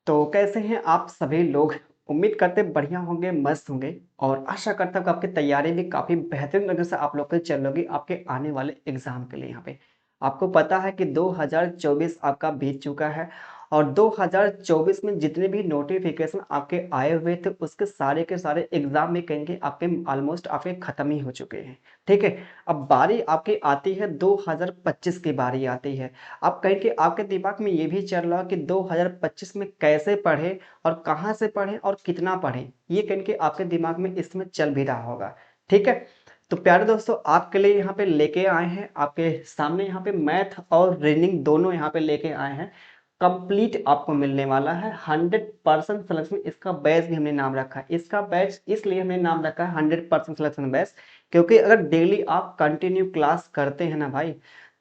तो कैसे हैं आप सभी लोग? उम्मीद करते बढ़िया होंगे, मस्त होंगे और आशा करता हूँ कि आपकी तैयारी भी काफ़ी बेहतरीन तरीके से आप लोग की चल रही आपके आने वाले एग्ज़ाम के लिए यहाँ पे। आपको पता है कि 2024 आपका बीत चुका है और 2024 में जितने भी नोटिफ़िकेशन आपके आए हुए थे, उसके सारे के सारे एग्ज़ाम में कहेंगे आपके ऑलमोस्ट आपके ख़त्म ही हो चुके हैं, ठीक है? अब बारी आपकी आती है 2025 की बारी आती है। अब कहीं कि आपके दिमाग में ये भी चल रहा कि 2025 में कैसे पढ़ें और कहाँ से पढ़ें और कितना पढ़ें, ये कहीं कि आपके दिमाग में इस समय चल भी रहा होगा, ठीक है? तो प्यारे दोस्तों, आपके लिए यहाँ पे लेके आए हैं, आपके सामने यहाँ पे मैथ और रीजनिंग दोनों यहाँ पे लेके आए हैं। कंप्लीट आपको मिलने वाला है 100% सिलेक्शन। इसका बैच भी हमने नाम रखा है, इसका बैच इसलिए हमने नाम रखा है 100% सिलेक्शन बैच, क्योंकि अगर डेली आप कंटिन्यू क्लास करते हैं ना भाई,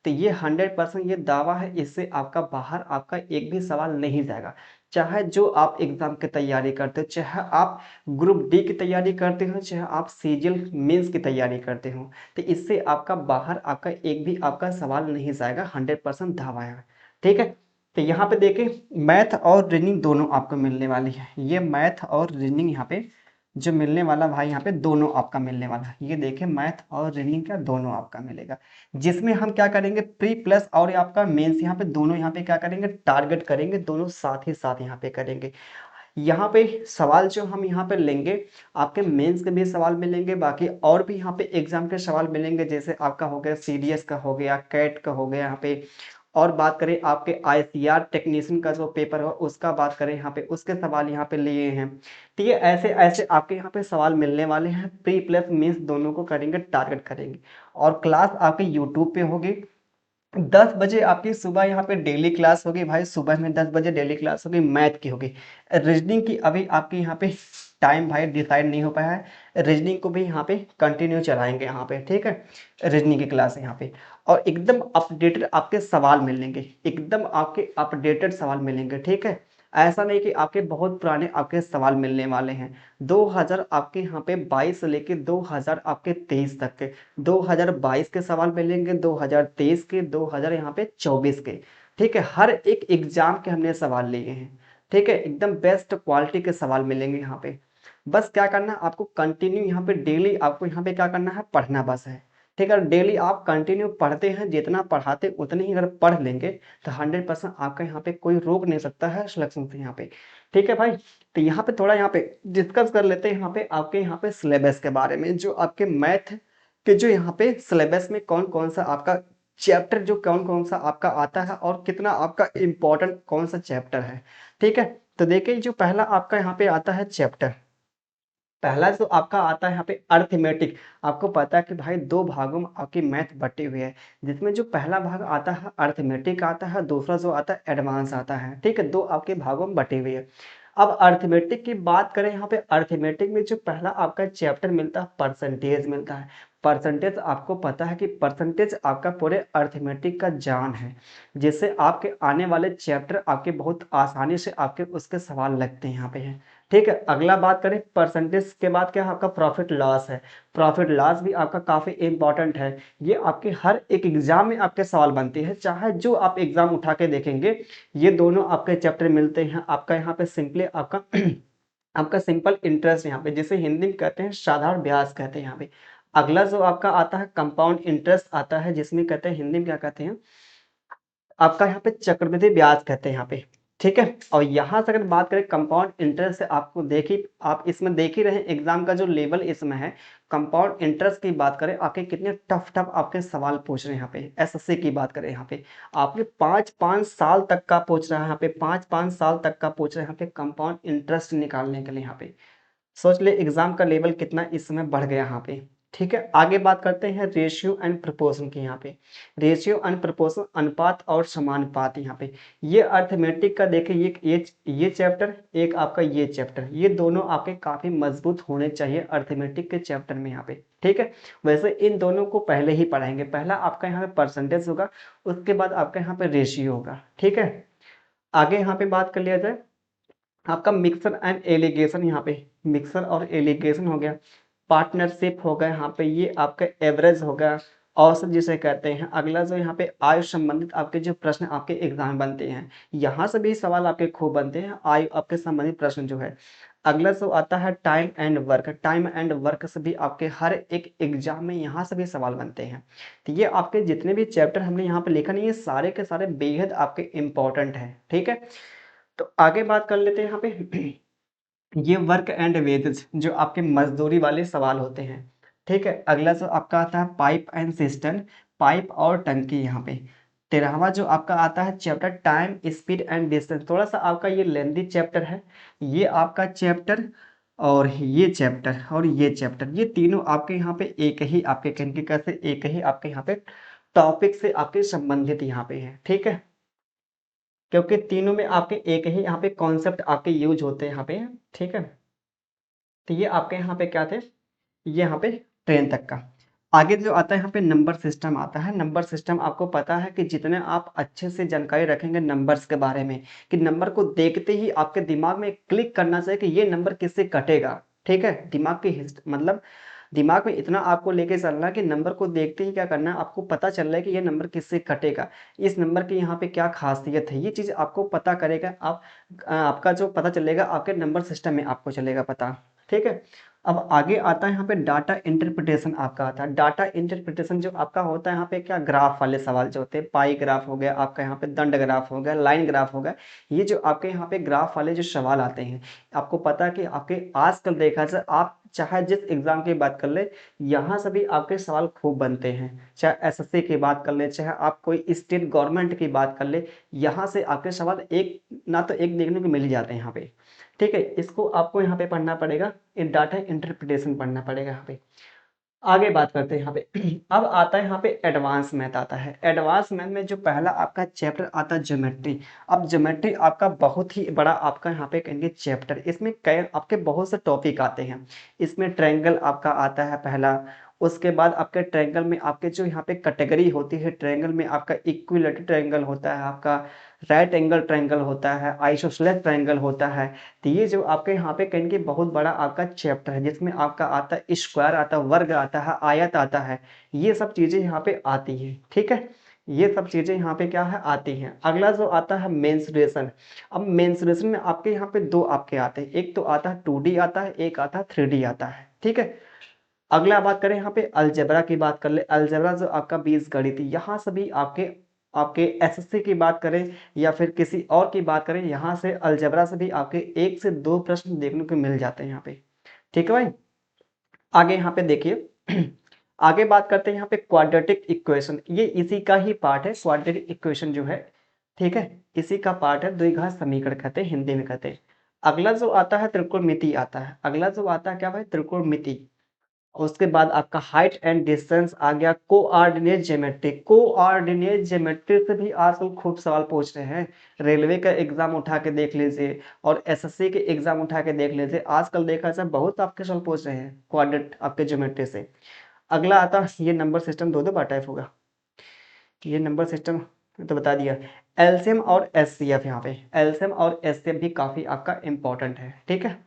तो ये 100% ये दावा है, इससे आपका बाहर आपका एक भी सवाल नहीं जाएगा। चाहे जो आप एग्जाम की तैयारी करते हो, चाहे आप ग्रुप डी की तैयारी करते हो, चाहे आप सीजीएल मेंस की तैयारी करते हो, तो इससे आपका बाहर आपका एक भी आपका सवाल नहीं जाएगा, 100% दावा है, ठीक है? तो यहाँ पे देखिए, मैथ और रीजनिंग दोनों आपको मिलने वाली है। ये मैथ और रीजनिंग यहाँ पे जो मिलने वाला भाई, यहाँ पे दोनों आपका मिलने वाला है। ये देखिए, मैथ और रीजनिंग का दोनों आपका मिलेगा, जिसमें हम क्या करेंगे, प्री प्लस और आपका मेंस यहाँ पे दोनों यहाँ पे क्या करेंगे, टारगेट करेंगे, दोनों साथ ही साथ यहाँ पे करेंगे। यहाँ पे सवाल जो हम यहाँ पे लेंगे, आपके मेंस के भी सवाल मिलेंगे, बाकी और भी यहाँ पे एग्जाम के सवाल मिलेंगे, जैसे आपका हो गया सीडीएस का, हो गया कैट का, हो गया यहाँ पे। और बात करें आपके आईसीआर टेक्नीशियन का जो पेपर हो, उसका बात करें यहाँ पे, उसके सवाल यहाँ पे लिए हैं। तो ये ऐसे ऐसे आपके यहाँ पे सवाल मिलने वाले हैं, प्री प्लस मेंस दोनों को करेंगे, टारगेट करेंगे। और क्लास आपके यूट्यूब पे होगी 10 बजे आपकी सुबह, यहाँ पे डेली क्लास होगी भाई, सुबह में 10 बजे डेली क्लास होगी, मैथ की होगी। रीजनिंग की अभी आपकी यहाँ पे टाइम भाई डिसाइड नहीं हो पाया है, रीजनिंग को भी यहाँ पे कंटिन्यू चलाएंगे यहाँ पे, ठीक है? रीजनिंग की क्लास है यहाँ पे। और एकदम अपडेटेड आपके सवाल मिलेंगे, एकदम आपके अपडेटेड सवाल मिलेंगे, ठीक है? ऐसा नहीं कि आपके बहुत पुराने आपके सवाल मिलने वाले हैं। 2000 आपके यहाँ पे 22 से लेके 2000 आपके 23 तक के, 2022 के सवाल मिलेंगे, 2023 के, 2000 यहाँ पे 24 के, ठीक है? हर एक एग्जाम के हमने सवाल लिए हैं, ठीक है? एकदम बेस्ट क्वालिटी के सवाल मिलेंगे यहाँ पे। बस क्या करना है आपको, कंटिन्यू यहाँ पे डेली आपको यहाँ पे क्या करना है, पढ़ना बस है, ठीक है? डेली आप कंटिन्यू पढ़ते हैं, जितना पढ़ाते उतने ही अगर पढ़ लेंगे, तो 100% आपका यहाँ पे कोई रोक नहीं सकता है सिलेक्शन से यहाँ पे, ठीक है भाई? तो यहाँ पे थोड़ा यहाँ पे डिस्कस कर लेते हैं यहाँ पे आपके यहाँ पे सिलेबस के बारे में, जो आपके मैथ के जो यहाँ पे सिलेबस में कौन कौन सा आपका चैप्टर, जो कौन कौन सा आपका आता है और कितना आपका इम्पोर्टेंट कौन सा चैप्टर है, ठीक है? तो देखिए, जो पहला आपका यहाँ पे आता है चैप्टर, पहला जो आपका आता है यहाँ पे अर्थमेटिक। आपको पता है कि भाई दो भागों में आपकी मैथ बटी हुई है, जिसमें जो पहला भाग आता है अर्थमेटिक आता है, दूसरा जो आता है एडवांस आता है, ठीक है? दो आपके भागों में बटी हुई है। अब अर्थमेटिक की बात करें, यहाँ पे अर्थमेटिक में जो पहला आपका चैप्टर मिलता है, परसेंटेज मिलता है। परसेंटेज आपको पता है कि परसेंटेज आपका पूरे अर्थमेटिक का जान है, जिससे आपके आने वाले चैप्टर आपके बहुत आसानी से आपके उसके सवाल लगते हैं यहाँ पे हैं, ठीक है? अगला बात करें परसेंटेज के बाद, क्या है आपका प्रॉफिट लॉस है। प्रॉफिट लॉस भी आपका काफ़ी इंपॉर्टेंट है, ये आपके हर एक एग्जाम में आपके सवाल बनते हैं, चाहे जो आप एग्जाम उठा के देखेंगे, ये दोनों आपके चैप्टर मिलते हैं। आपका यहाँ पे सिंपली आपका आपका सिंपल इंटरेस्ट यहाँ पे, जिसे हिंदी में कहते हैं साधारण ब्याज कहते हैं यहाँ पे। अगला जो आपका आता है कंपाउंड इंटरेस्ट आता है, जिसमें कहते हैं हिंदी में क्या कहते हैं, आपका यहाँ पे चक्रवृद्धि ब्याज कहते हैं यहाँ पे, ठीक है? और यहाँ से अगर बात करें कंपाउंड इंटरेस्ट से, आपको देखिए, आप इसमें देख ही रहे एग्जाम का जो लेवल इसमें है। कंपाउंड इंटरेस्ट की बात करें, आपके कितने टफ टफ आपके सवाल पूछ रहे हैं यहाँ पे। एसएससी की बात करें, यहाँ पे आपके 5-5 साल तक का पूछ रहा है, यहाँ पे 5-5 साल तक का पूछ रहे हैं यहाँ पे कंपाउंड इंटरेस्ट निकालने के लिए। यहाँ पे सोच ले एग्जाम का लेवल कितना इस समय बढ़ गया यहाँ पे, ठीक है? आगे बात करते हैं रेशियो एंड प्रपोर्शन की। यहाँ पे रेशियो एंड प्रपोर्शन, अनुपात और समानुपात। यहाँ पे ये अर्थमेटिक का देखिए, ये चैप्टर, एक आपका ये चैप्टर, ये दोनों आपके काफी मजबूत होने चाहिए अर्थमेटिक के चैप्टर में यहाँ पे, ठीक है? वैसे इन दोनों को पहले ही पढ़ाएंगे, पहला आपका यहाँ पे परसेंटेज होगा, उसके बाद आपका यहाँ पे रेशियो होगा, ठीक है? आगे यहाँ पे बात कर लिया जाए, आपका मिक्सर एंड एलिगेशन। यहाँ पे मिक्सर और एलिगेशन हो गया, पार्टनरशिप हो गया, यहाँ पे ये आपका एवरेज हो गया, औसत जिसे कहते हैं। अगला जो यहाँ पे आयु संबंधित आपके जो प्रश्न आपके एग्जाम में बनते हैं, यहाँ से भी सवाल आपके खूब बनते हैं, आयु आपके संबंधित प्रश्न जो है। अगला जो आता है time and work, time and work से भी आपके हर एक एग्जाम में यहाँ से भी सवाल बनते हैं। तो ये आपके जितने भी चैप्टर हमने यहाँ पे लिखा नहीं, ये सारे के सारे बेहद आपके इम्पोर्टेंट हैं, ठीक है। तो आगे बात कर लेते हैं यहाँ पे ये वर्क एंड वेजेस जो आपके मजदूरी वाले सवाल होते हैं, ठीक है। अगला जो आपका आता है पाइप एंड सिस्टम, पाइप और टंकी यहाँ पे। 13वां जो आपका आता है chapter time speed and distance, थोड़ा सा आपका ये लेंथी चैप्टर है। ये आपका चैप्टर और ये चैप्टर ये तीनों आपके यहाँ पे एक ही आपके कहने कैसे एक ही आपके यहाँ पे टॉपिक से आपके संबंधित यहाँ पे है, ठीक है। क्योंकि तीनों में आपके एक ही यहाँ पे कॉन्सेप्ट आपके यूज होते हैं यहाँ पे, ठीक है। तो ये आपके यहाँ पे क्या थे, ये यहाँ पे ट्रेन तक का। आगे जो आता है यहाँ पे नंबर सिस्टम आता है। नंबर सिस्टम आपको पता है कि जितने आप अच्छे से जानकारी रखेंगे नंबर्स के बारे में, कि नंबर को देखते ही आपके दिमाग में क्लिक करना चाहिए कि ये नंबर किससे कटेगा, ठीक है। दिमाग की मतलब दिमाग में इतना आपको लेके चलना है कि नंबर को देखते ही क्या करना है, आपको पता चल रहा है कि ये नंबर किससे कटेगा, इस नंबर की यहाँ पे क्या खासियत है, ये चीज़ आपको पता करेगा। आप आपका जो पता चलेगा आपके नंबर सिस्टम में आपको चलेगा पता, ठीक है। अब आगे आता है यहाँ पे डाटा इंटरप्रिटेशन आपका आता है। डाटा इंटरप्रिटेशन जो आपका होता है यहाँ पे क्या, ग्राफ वाले सवाल जो होते हैं, पाई ग्राफ हो गया आपका, यहाँ पे दंड ग्राफ हो गया, लाइन ग्राफ हो गया, ये जो आपके यहाँ पे ग्राफ वाले जो सवाल आते हैं, आपको पता है कि आपके आजकल देखा जाए आप चाहे जिस एग्जाम की बात कर ले, यहाँ से भी आपके सवाल खूब बनते हैं। चाहे एसएससी की बात कर ले, चाहे आप कोई स्टेट गवर्नमेंट की बात कर ले, यहाँ से आपके सवाल एक ना तो एक देखने को मिल ही जाते हैं यहाँ पे, ठीक है। इसको आपको यहाँ पे पढ़ना पड़ेगा, इन डाटा इंटरप्रिटेशन पढ़ना पड़ेगा यहाँ पे। आगे बात करते हैं यहाँ पे अब आता है यहाँ पे एडवांस मैथ आता है। एडवांस मैथ में जो पहला आपका चैप्टर आता है ज्योमेट्री। अब ज्योमेट्री आपका बहुत ही बड़ा आपका यहाँ पे कहेंगे चैप्टर, इसमें कई आपके बहुत से टॉपिक आते हैं। इसमें ट्रायंगल आपका आता है पहला, उसके बाद आपके ट्रायंगल में आपके जो यहाँ पे कैटेगरी होती है, ट्रायंगल में आपका इक्विलेटरल ट्रायंगल होता है, आपका राइट एंगल ट्रायंगल होता है, आइसोसेलेस ट्रायंगल होता है। तो ये जो आपके यहाँ पे कहेंगे बहुत बड़ा आपका चैप्टर है, जिसमें आपका आता है स्क्वायर आता है, वर्ग आता है, आयत आता है, ये सब चीजें यहाँ पे आती हैं, ठीक है। ये सब चीजें यहाँ पे क्या है आती हैं। अगला जो आता है मेंसुरेशन। अब मेंसुरेशन में आपके यहाँ पे दो आपके आते हैं, एक तो आता है 2D आता है, एक आता है 3D आता है, ठीक है। अगला बात करें यहाँ पे अलजेब्रा की बात कर ले। अलजेब्रा जो आपका बीजगणित, यहाँ से भी आपके आपके एसएससी की बात करें या फिर किसी और की बात करें, यहाँ से अलजेब्रा से भी आपके 1 से 2 प्रश्न देखने को मिल जाते हैं यहाँ पे, ठीक है भाई। आगे यहाँ पे देखिए आगे बात करते हैं यहाँ पे क्वाड्रेटिक इक्वेशन, ये इसी का ही पार्ट है क्वाड्रेटिक इक्वेशन जो है, ठीक है। इसी का पार्ट है, द्विघात समीकरण कहते हैं हिंदी में कहते हैं। अगला जो आता है त्रिकोणमिति आता है। अगला जो आता है क्या भाई, त्रिकोणमिति। उसके बाद आपका हाइट एंड डिस्टेंस आ गया। कोऑर्डिनेट ज्योमेट्री, कोऑर्डिनेट ज्योमेट्री से भी आजकल खूब सवाल पूछ रहे हैं। रेलवे का एग्जाम उठा के देख लीजिए और एसएससी के एग्जाम उठा के देख लीजिए, आजकल देखा जाए बहुत आपके सवाल पूछ रहे हैं कोऑर्डिनेट आपके ज्योमेट्री से। अगला आता है ये नंबर सिस्टम, दो दो बार टाइप होगा, ये नंबर सिस्टम तो बता दिया। एलसीएम और एचसीएफ, यहाँ पे एलसीएम और एचसीएफ भी काफी आपका इंपॉर्टेंट है, ठीक है।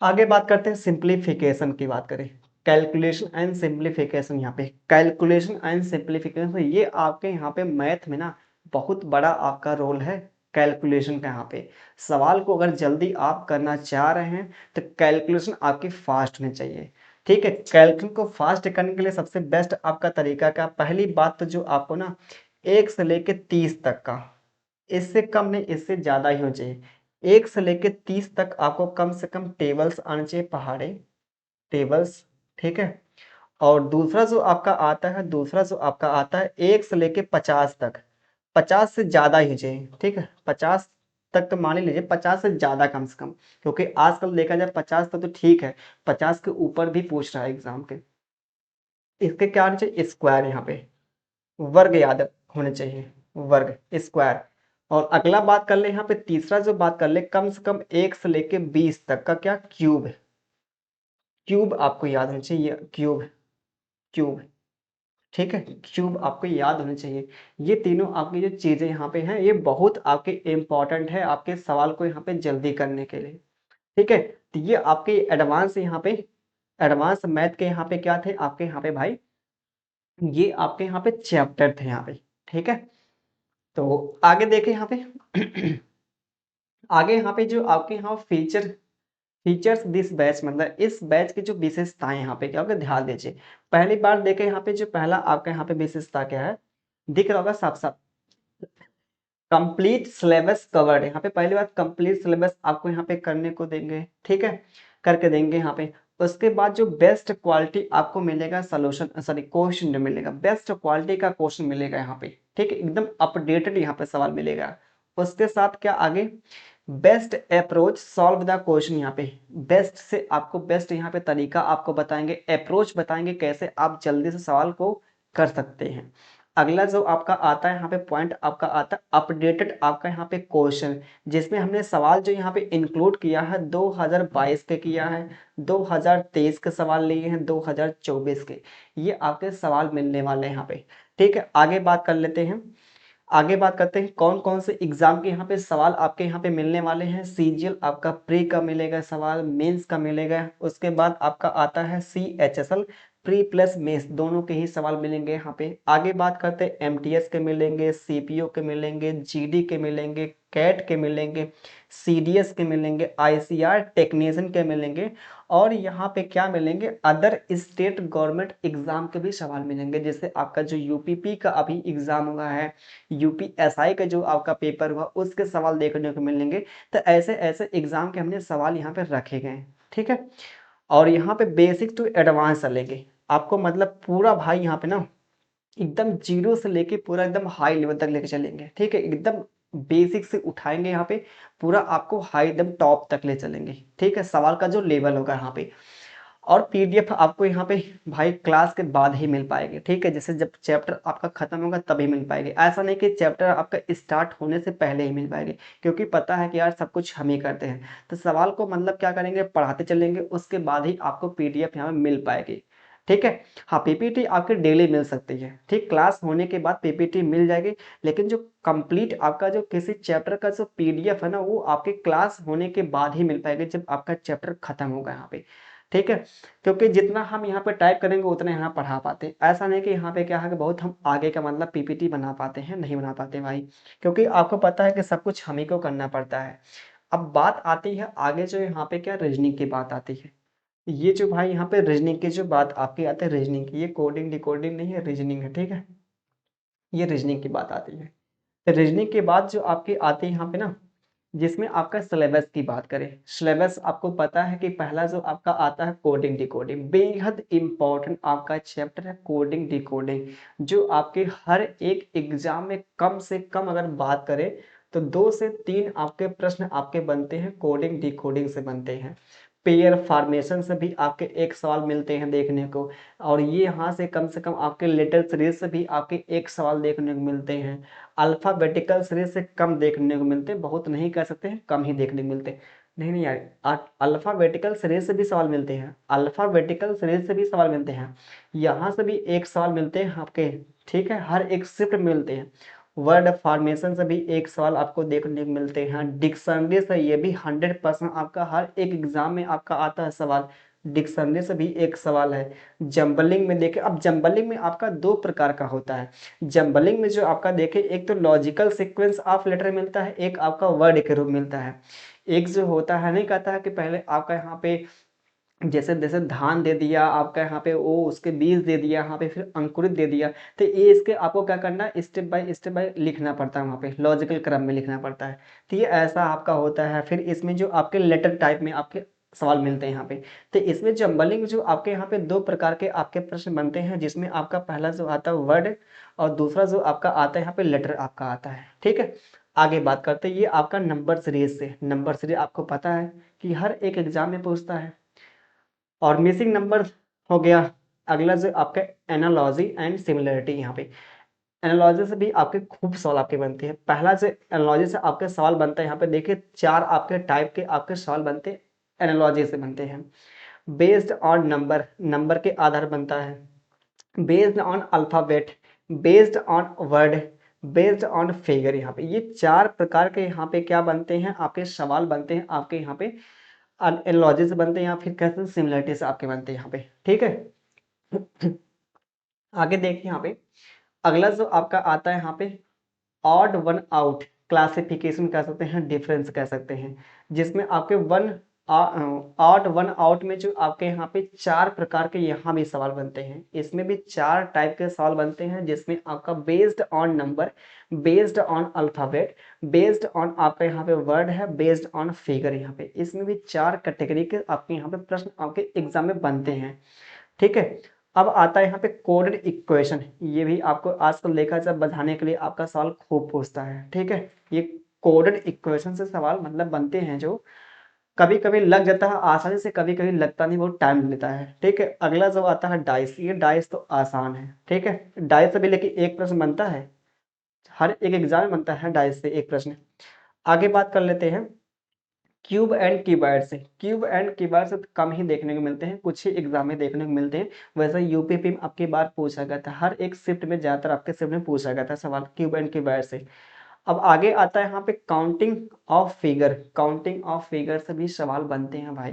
आगे बात करते हैं सिंप्लीफिकेशन की बात करें, कैलकुलेशन एंड सिंप्लीफिकेशन। यहाँ पे कैलकुलेशन एंड सिंप्लीफिकेशन, ये आपके यहाँ पे मैथ में ना बहुत बड़ा आपका रोल है कैलकुलेशन का। यहाँ पे सवाल को अगर जल्दी आप करना चाह रहे हैं तो कैलकुलेशन आपकी फास्ट होनी चाहिए, ठीक है। कैलकुलेशन को फास्ट करने के लिए सबसे बेस्ट आपका तरीका क्या, पहली बात तो जो आपको ना 1 से लेके 30 तक का, इससे कम नहीं इससे ज्यादा ही होना चाहिए। 1 से लेके 30 तक आपको कम से कम टेबल्स आने चाहिए, पहाड़े टेबल्स, ठीक है। और दूसरा जो आपका आता है 1 से लेके 50 तक, 50 से ज्यादा ही चाहिए, ठीक है। 50 तक तो मान ही लीजिए, 50 से ज्यादा कम से कम, क्योंकि आजकल देखा जाए 50 तक तो ठीक है, 50 के ऊपर भी पूछ रहा है एग्जाम के। इसके क्या आना चाहिए, स्क्वायर, यहाँ पे वर्ग याद होने चाहिए, वर्ग स्क्वायर। और अगला बात कर ले यहाँ पे तीसरा जो बात कर ले, कम से कम 1 से लेके 20 तक का क्या, क्यूब। क्यूब आपको याद होना चाहिए, क्यूब, क्यूब, ठीक है। क्यूब आपको याद होने चाहिए। ये तीनों आपकी जो चीजें यहाँ पे हैं, ये बहुत आपके इंपॉर्टेंट है आपके सवाल को यहाँ पे जल्दी करने के लिए, ठीक है। तो ये आपके एडवांस यहाँ पे एडवांस मैथ के यहाँ पे क्या थे आपके यहाँ पे भाई, ये आपके यहाँ पे चैप्टर थे यहाँ पे, ठीक है। तो आगे देखें यहाँ पे आगे यहाँ पे जो आपके यहाँ फीचर्स दिस बैच, मतलब इस बैच की जो विशेषताएं यहाँ पे क्या होगा, ध्यान दीजिए। पहली बार देखें यहाँ पे जो पहला आपका यहाँ पे विशेषता क्या है, दिख रहा होगा साफ साफ, कंप्लीट सिलेबस कवर्ड। यहाँ पे पहली बात कंप्लीट सिलेबस आपको यहाँ पे करने को देंगे, ठीक है, करके देंगे यहाँ पे। उसके बाद जो बेस्ट क्वालिटी आपको मिलेगा सोल्यूशन, सॉरी क्वेश्चन जो मिलेगा, बेस्ट क्वालिटी का क्वेश्चन मिलेगा यहाँ पे, ठीक है, एकदम अपडेटेड यहाँ पे सवाल मिलेगा। उसके साथ क्या आगे, best approach solve the question, यहाँ पे बेस्ट से आपको बेस्ट यहाँ पे तरीका आपको बताएंगे, अप्रोच बताएंगे कैसे आप जल्दी से सवाल को कर सकते हैं। अगला जो आपका आता है यहाँ पे पॉइंट आपका आता है अपडेटेड आपका यहाँ पे क्वेश्चन, जिसमें हमने सवाल जो यहाँ पे इंक्लूड किया है 2022 के किया है, 2023 के सवाल लिए हैं, 2024 के, ये आपके सवाल मिलने वाले हैं यहाँ पे, ठीक है। आगे बात कर लेते हैं, आगे बात करते हैं कौन कौन से एग्जाम के यहाँ पे सवाल आपके यहाँ पे मिलने वाले हैं। सीजीएल आपका प्री का मिलेगा सवाल, मेंस का मिलेगा, उसके बाद आपका आता है सीएचएसएल प्री प्लस मेंस, दोनों के ही सवाल मिलेंगे यहाँ पे। आगे बात करते हैं एमटीएस के मिलेंगे, सीपीओ के मिलेंगे, जीडी के मिलेंगे, कैट के मिलेंगे, सीडीएस के मिलेंगे, आईसीआर टेक्नीशियन के मिलेंगे, और यहाँ पे क्या मिलेंगे, अदर स्टेट गवर्नमेंट एग्जाम के भी सवाल मिलेंगे। जैसे आपका जो यूपीपी का अभी एग्जाम हुआ है, यूपीएसआई का जो आपका पेपर हुआ, उसके सवाल देखने को मिलेंगे। तो ऐसे ऐसे एग्जाम के हमने सवाल यहाँ पे रखे गए हैं, ठीक है। और यहाँ पे बेसिक टू एडवांस चलेंगे आपको, मतलब पूरा भाई यहाँ पे ना एकदम जीरो से लेके पूरा एकदम हाई लेवल तक लेके चलेंगे, ठीक है, एकदम बेसिक से उठाएंगे यहाँ पे, पूरा आपको हाई एकदम टॉप तक ले चलेंगे, ठीक है, सवाल का जो लेवल होगा यहाँ पे। और पीडीएफ आपको यहाँ पे भाई क्लास के बाद ही मिल पाएगी, ठीक है, जैसे जब चैप्टर आपका खत्म होगा तभी मिल पाएगी, ऐसा नहीं कि चैप्टर आपका स्टार्ट होने से पहले ही मिल पाएगी, क्योंकि पता है कि यार सब कुछ हम ही करते हैं। तो सवाल को मतलब क्या करेंगे, पढ़ाते चलेंगे, उसके बाद ही आपको पीडीएफ यहाँ पे मिल पाएगी, ठीक है। हाँ, पीपीटी आपके डेली मिल सकती है, ठीक, क्लास होने के बाद पीपीटी मिल जाएगी, लेकिन जो कंप्लीट आपका जो किसी चैप्टर का जो पीडीएफ है ना, वो आपके क्लास होने के बाद ही मिल पाएगी, जब आपका चैप्टर खत्म होगा यहाँ पे, ठीक है। क्योंकि जितना हम यहाँ पे टाइप करेंगे उतना यहाँ पढ़ा पाते हैं, ऐसा नहीं कि यहाँ पे क्या है कि बहुत हम आगे का मतलब पीपीटी बना पाते हैं, नहीं बना पाते भाई, क्योंकि आपको पता है कि सब कुछ हम ही को करना पड़ता है। अब बात आती है आगे, जो यहाँ पे क्या रीजनिंग की बात आती है, ये जो भाई यहाँ पे रीजनिंग की जो बात आपकी आती है, रीजनिंग की, ये कोडिंग डिकोडिंग नहीं है, रीजनिंग है, ठीक है, ये रीजनिंग की बात आती है। तो रीजनिंग के बाद जो आपकी आती है यहाँ पे ना, जिसमें आपका सिलेबस की बात करें, सिलेबस आपको पता है कि पहला जो आपका आता है कोडिंग डिकोडिंग, बेहद इंपॉर्टेंट आपका चैप्टर है कोडिंग डिकोडिंग, जो आपके हर एक एग्जाम में कम से कम अगर बात करें तो 2 से 3 आपके प्रश्न आपके बनते हैं कोडिंग डिकोडिंग से बनते हैं। पेयर फॉर्मेशन से भी आपके एक सवाल मिलते हैं देखने को, और ये यहाँ से कम आपके लेटर सीरीज से भी आपके एक सवाल देखने को मिलते हैं। अल्फ़ाबेटिकल सीरीज से कम देखने को मिलते हैं, बहुत नहीं कह सकते हैं, कम ही देखने को मिलते हैं। नहीं नहीं यार, अल्फ़ाबेटिकल सीरीज से भी सवाल मिलते हैं, अल्फ़ाबेटिकल सीरीज से भी सवाल मिलते हैं, यहाँ से भी एक सवाल मिलते हैं आपके, ठीक है, हर एक शिफ्ट मिलते हैं। वर्ड फॉर्मेशन से भी एक सवाल आपको देखने को मिलते हैं, डिक्शनरी से ये भी 100% आपका हर एक एग्जाम में आपका आता है सवाल, डिक्शनरी से भी एक सवाल है। जंबलिंग में देखें, अब जंबलिंग में आपका 2 प्रकार का होता है। जंबलिंग में जो आपका देखें, एक तो लॉजिकल सीक्वेंस ऑफ लेटर मिलता है, एक आपका वर्ड के रूप मिलता है। एक जो होता है, नहीं कहता है कि पहले आपका यहाँ पे जैसे जैसे धान दे दिया आपका यहाँ पे, वो उसके बीज दे दिया यहाँ पे, फिर अंकुरित दे दिया, तो ये इसके आपको क्या करना है, स्टेप बाय लिखना पड़ता है, वहाँ पे लॉजिकल क्रम में लिखना पड़ता है। तो ये ऐसा आपका होता है। फिर इसमें जो आपके लेटर टाइप में आपके सवाल मिलते हैं यहाँ पे, तो इसमें जंबलिंग जो आपके यहाँ पे 2 प्रकार के आपके प्रश्न बनते हैं, जिसमें आपका पहला जो आता है वर्ड, और दूसरा जो आपका आता है यहाँ पे लेटर आपका आता है, ठीक है। आगे बात करते हैं, ये आपका नंबर सीरीज से, नंबर सीरीज आपको पता है कि हर एक एग्जाम में पूछता है। और मिसिंग नंबर हो गया। अगला जो आपका एनालॉजी एंड सिमिलरिटी, यहाँ पे एनालॉजी से भी आपके खूब सवाल आपके बनते हैं। पहला जो एनालॉजी से आपके सवाल बनता है, यहाँ पे देखिए 4 आपके टाइप के आपके सवाल बनते हैं, एनालॉजी से बनते हैं। बेस्ड ऑन नंबर, नंबर के आधार बनता है। Based on alphabet, based on word, based on figure, यहाँ पे ये 4 प्रकार के यहाँ पे क्या बनते हैं, आपके सवाल बनते हैं आपके यहाँ पे, एनालॉजी से बनते हैं, या फिर कहते हैं सिमिलरिटी से आपके बनते हैं यहाँ पे, ठीक है। आगे देखिए यहाँ पे अगला जो आपका आता है यहाँ पे ऑड वन आउट क्लासिफिकेशन कह सकते हैं, डिफरेंस कह सकते हैं, जिसमें आपके ऑड वन आउट में जो आपके यहाँ पे चार प्रकार के यहाँ भी सवाल बनते हैं, इसमें भी चार टाइप के सवाल बनते हैं, जिसमें आपका based on number, based on alphabet, based on आपका यहाँ पे वर्ड है, बेस्ड ऑन फिगर, यहाँ पे इसमें भी चार कैटेगरी के आपके यहाँ पे प्रश्न आपके एग्जाम में बनते हैं। ठीक है, अब आता है यहाँ पे कोडेड इक्वेशन, ये भी आपको आजकल देखा जाए बढ़ाने के लिए आपका सवाल खूब पूछता है। ठीक है, ये कोडेड इक्वेशन से सवाल मतलब बनते हैं जो कभी कभी लग जाता है आसानी से, कभी कभी लगता नहीं, बहुत टाइम लेता है। ठीक है, अगला जो आता है डाइस, ये डाइस तो आसान है। ठीक है, डाइस से भी लेकिन एक प्रश्न बनता है, हर एक एग्जाम में बनता है डाइस से एक प्रश्न। आगे बात कर लेते हैं क्यूब एंड कीबोर्ड से। क्यूब एंड कीबोर्ड से कम ही देखने को मिलते हैं, कुछ ही एग्जाम में देखने को मिलते हैं। वैसे यूपीपी में आपकी बार पूछा गया था, हर एक शिफ्ट में ज्यादातर आपके शिफ्ट में पूछा गया था सवाल क्यूब एंड कीबोर्ड से। अब आगे आता है यहाँ पे counting of figure, counting of figure से भी सवाल बनते हैं भाई।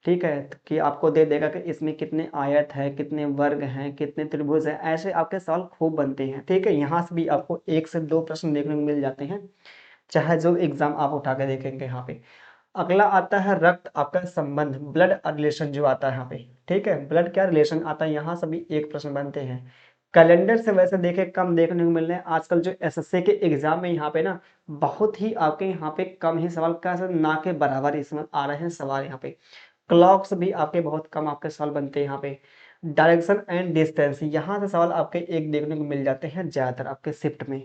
ठीक है, तो कि आपको दे देगा कि इसमें कितने आयत है, कितने वर्ग हैं, कितने त्रिभुज हैं, ऐसे आपके सवाल खूब बनते हैं। ठीक है, यहाँ से भी आपको एक से दो प्रश्न देखने को मिल जाते हैं, चाहे जो एग्जाम आप उठा के देखेंगे यहाँ पे। अगला आता है रक्त आपका संबंध, ब्लड रिलेशन जो आता है यहाँ पे। ठीक है, ब्लड क्या रिलेशन आता है, यहाँ सभी एक प्रश्न बनते हैं। कैलेंडर से वैसे देखे कम देखने को मिल रहे हैं आजकल, जो एसएससी के एग्जाम में यहाँ पे ना बहुत ही आपके यहाँ पे कम ही सवाल का ना के बराबर इसमें आ रहे हैं सवाल यहाँ पे। क्लॉक्स भी आपके बहुत कम आपके सवाल बनते हैं यहाँ पे। डायरेक्शन एंड डिस्टेंस, यहाँ से सवाल आपके एक देखने को मिल जाते हैं ज्यादातर आपके शिफ्ट में।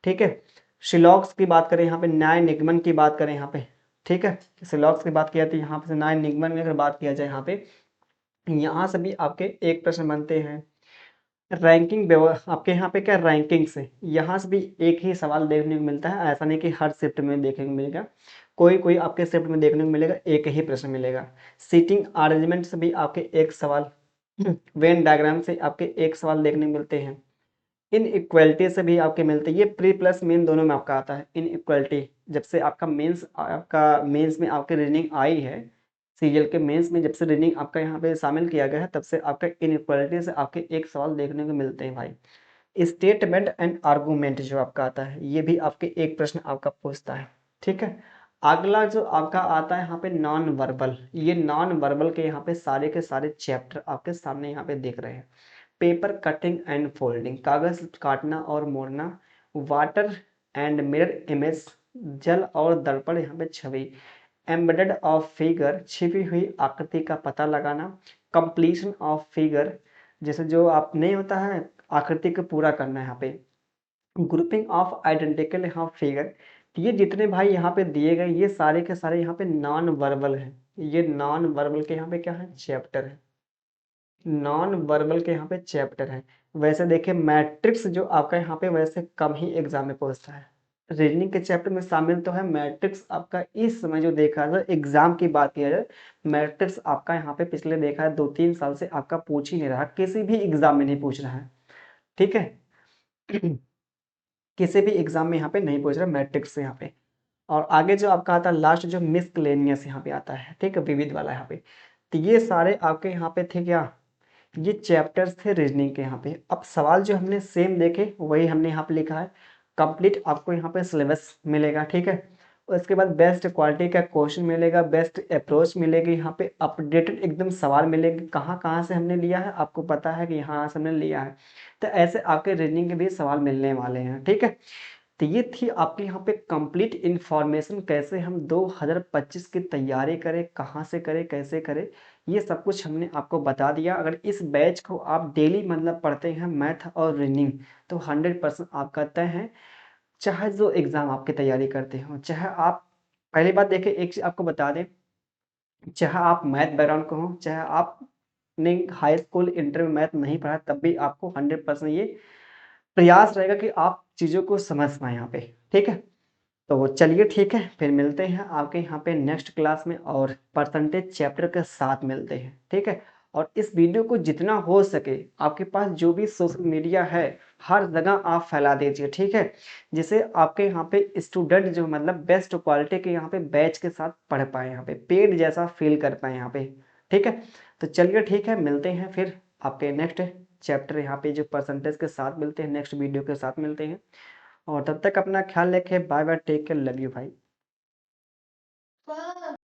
ठीक है, शिलॉक्स की बात करें यहाँ पे, न्याय निगमन की बात करें यहाँ पे। ठीक है, सिलॉक्स की बात किया तो यहाँ पे न्याय निगमन में अगर बात किया जाए यहाँ पे, यहाँ से भी आपके एक प्रश्न बनते हैं। रैंकिंग आपके यहाँ पे क्या रैंकिंग से, यहाँ से भी एक ही सवाल देखने को मिलता है, ऐसा नहीं कि हर शिफ्ट में देखने को मिलेगा, कोई कोई आपके शिफ्ट में देखने को मिलेगा, एक ही प्रश्न मिलेगा। सीटिंग अरेंजमेंट से भी आपके एक सवाल, वेन डायग्राम से आपके एक सवाल देखने को मिलते हैं। इन इक्वलिटी से भी आपके मिलते हैं, ये प्री प्लस मेन दोनों में आपका आता है। इन इक्वलिटी जब से आपका मेंस में आपके रीजनिंग आई है, सीरियल के मेंस में जब से रीजनिंग आपका यहाँ पे शामिल किया गया है, तब से आपका इन इक्वलिटी से आपके एक सवाल देखने को मिलते हैं भाई। स्टेटमेंट एंड आर्गूमेंट जो आपका आता है, ये भी आपके एक प्रश्न आपका पूछता है। ठीक है, अगला जो आपका आता है यहाँ पे नॉन वर्बल, ये नॉन वर्बल के यहाँ पे सारे के सारे चैप्टर आपके सामने यहाँ पे दिख रहे हैं। पेपर कटिंग एंड फोल्डिंग, कागज काटना और मोड़ना, वाटर एंड मिरर इमेज, जल और दर्पण यहाँ पे छवि, एम्बेडेड ऑफ फिगर, छिपी हुई आकृति का पता लगाना, कंप्लीशन ऑफ फिगर, जैसे जो आप नहीं होता है आकृति को पूरा करना है यहाँ पे, ग्रुपिंग ऑफ आइडेंटिकल यहाँ फिगर। ये जितने भाई यहाँ पे दिए गए ये सारे के सारे यहाँ पे नॉन वर्बल है, ये नॉन वर्बल के यहाँ पे क्या है चैप्टर है, नॉन वर्बल के यहाँ पे चैप्टर है। वैसे देखिए मैट्रिक्स जो आपका यहाँ पे वैसे कम ही एग्जाम में पूछता है, रीजनिंग के चैप्टर में शामिल तो है मैट्रिक्स आपका। इस समय जो देखा जाए एग्जाम की बात किया जाए, मैट्रिक्स आपका यहाँ पे पिछले देखा है 2-3 साल से आपका पूछ ही नहीं रहा, किसी भी एग्जाम में नहीं पूछ रहा है। ठीक है, किसी भी एग्जाम में यहाँ पे नहीं पूछ रहा मैट्रिक्स से यहाँ पे। और आगे जो आपका आता है लास्ट जो मिसलेनियस यहाँ पे आता है, ठीक है, विविध वाला यहाँ पे। तो ये सारे आपके यहाँ पे थे क्या, ये चैप्टर्स थे रीजनिंग के यहाँ पे। अब सवाल जो हमने सेम देखे वही हमने यहाँ पे लिखा है, कंप्लीट आपको यहाँ पे सिलेबस मिलेगा। ठीक है, उसके बाद बेस्ट क्वालिटी का क्वेश्चन मिलेगा, बेस्ट अप्रोच मिलेगी, यहाँ पे अपडेटेड एकदम सवाल मिलेंगे, कहाँ कहाँ से हमने लिया है आपको पता है कि यहाँ से हमने लिया है। तो ऐसे आपके रीजनिंग के भी सवाल मिलने वाले हैं। ठीक है, तो ये थी आपके यहाँ पे कंप्लीट इन्फॉर्मेशन, कैसे हम 2025 की तैयारी करें, कहाँ से करें, कैसे करें, ये सब कुछ हमने आपको बता दिया। अगर इस बैच को आप डेली मतलब पढ़ते हैं मैथ और रीजनिंग, तो 100% आपका तय है, चाहे जो एग्ज़ाम आपकी तैयारी करते हो, चाहे आप, पहली बात देखिए एक चीज़ आपको बता दें, चाहे आप मैथ बैकग्राउंड को हो, चाहे आपने हाई स्कूल इंटर में मैथ नहीं पढ़ा, तब भी आपको 100% ये प्रयास रहेगा कि आप चीज़ों को समझ पाएँ यहाँ पे। ठीक है, तो चलिए ठीक है, फिर मिलते हैं आपके यहाँ पे नेक्स्ट क्लास में और परसेंटेज चैप्टर के साथ मिलते हैं। ठीक है, और इस वीडियो को जितना हो सके आपके पास जो भी सोशल मीडिया है हर जगह आप फैला दीजिए। ठीक है, जिससे आपके यहाँ पे स्टूडेंट जो मतलब बेस्ट क्वालिटी के यहाँ पे बैच के साथ पढ़ पाए, यहाँ पे पेड जैसा फील कर पाए यहाँ पे। ठीक है, तो चलिए ठीक है, मिलते हैं फिर आपके नेक्स्ट चैप्टर यहाँ पे जो परसेंटेज के साथ मिलते हैं, नेक्स्ट वीडियो के साथ मिलते हैं। और तब तक अपना ख्याल रखें। Bye bye, take care, love you भाई।